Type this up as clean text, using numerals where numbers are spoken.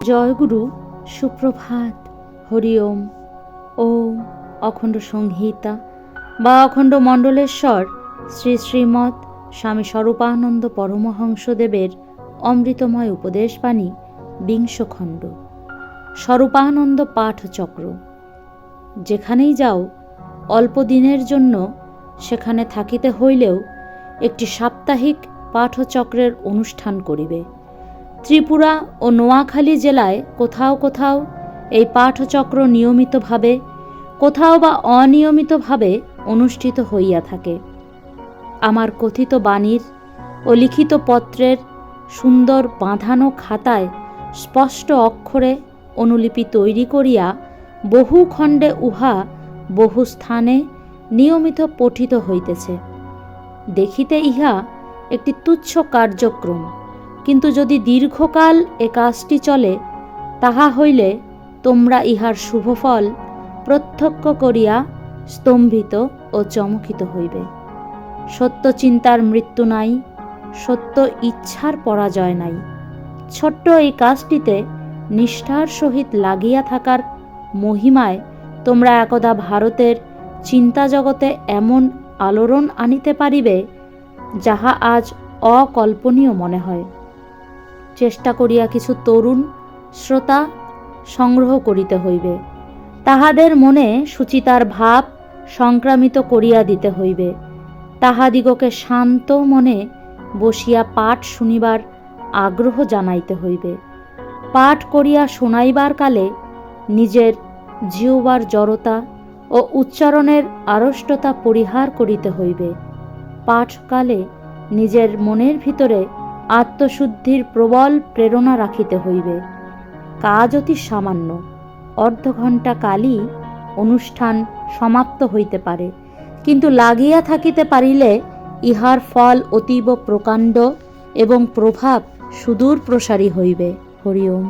জয়গুরু, সুপ্রভাত, হরি ওম। ওম অখণ্ড সংহিতা বা অখণ্ড মণ্ডলেশ্বর শ্রী শ্রীমৎ স্বামী স্বরূপানন্দ পরমহংসদেবের অমৃতময় উপদেশবাণী, বিংশ খণ্ড, স্বরূপানন্দ পাঠচক্র। যেখানেই যাও, অল্প দিনের জন্য সেখানে থাকিতে হইলেও একটি সাপ্তাহিক পাঠচক্রের অনুষ্ঠান করিবে। ত্রিপুরা ও নোয়াখালী জেলায় কোথাও কোথাও এই পাঠচক্র নিয়মিতভাবে, কোথাও বা অনিয়মিতভাবে অনুষ্ঠিত হইয়া থাকে। আমার কথিত বাণীর ও লিখিত পত্রের সুন্দর বাঁধানো খাতায় স্পষ্ট অক্ষরে অনুলিপি তৈরি করিয়া বহু খণ্ডে উহা বহু স্থানে নিয়মিত পঠিত হইতেছে। দেখিতে ইহা একটি তুচ্ছ কার্যক্রম, কিন্তু যদি দীর্ঘকাল এ কাজটি চলে, তাহা হইলে তোমরা ইহার শুভফল প্রত্যক্ষ করিয়া স্তম্ভিত ও চমকিত হইবে। সত্য চিন্তার মৃত্যু নাই, সত্য ইচ্ছার পরাজয় নাই। ছোট্ট এই কাজটিতে নিষ্ঠার সহিত লাগিয়া থাকার মহিমায় তোমরা একদা ভারতের চিন্তা জগতে এমন আলোড়ন আনিতে পারিবে, যাহা আজ অকল্পনীয় মনে হয়। চেষ্টা করিয়া কিছু তরুণ শ্রোতা সংগ্রহ করিতে হইবে। তাহাদের মনে সুচিতার ভাব সংক্রামিত করিয়া দিতে হইবে। তাহাদিগকে শান্ত মনে বসিয়া পাঠ শুনিবার আগ্রহ জানাইতে হইবে। পাঠ করিয়া শোনাইবার কালে নিজের জিহ্বার জড়তা ও উচ্চারণের আড়ষ্টতা পরিহার করিতে হইবে। পাঠকালে নিজের মনের ভিতরে আত্মশুদ্ধির প্রবল প্রেরণা রাখিতে হইবে। কাজ অতি সামান্য, অর্ধ ঘণ্টা কালই অনুষ্ঠান সমাপ্ত হইতে পারে, কিন্তু লাগিয়া থাকিতে পারিলে ইহার ফল অতীব প্রকাণ্ড এবং প্রভাব সুদূর প্রসারী হইবে। হরি ওম।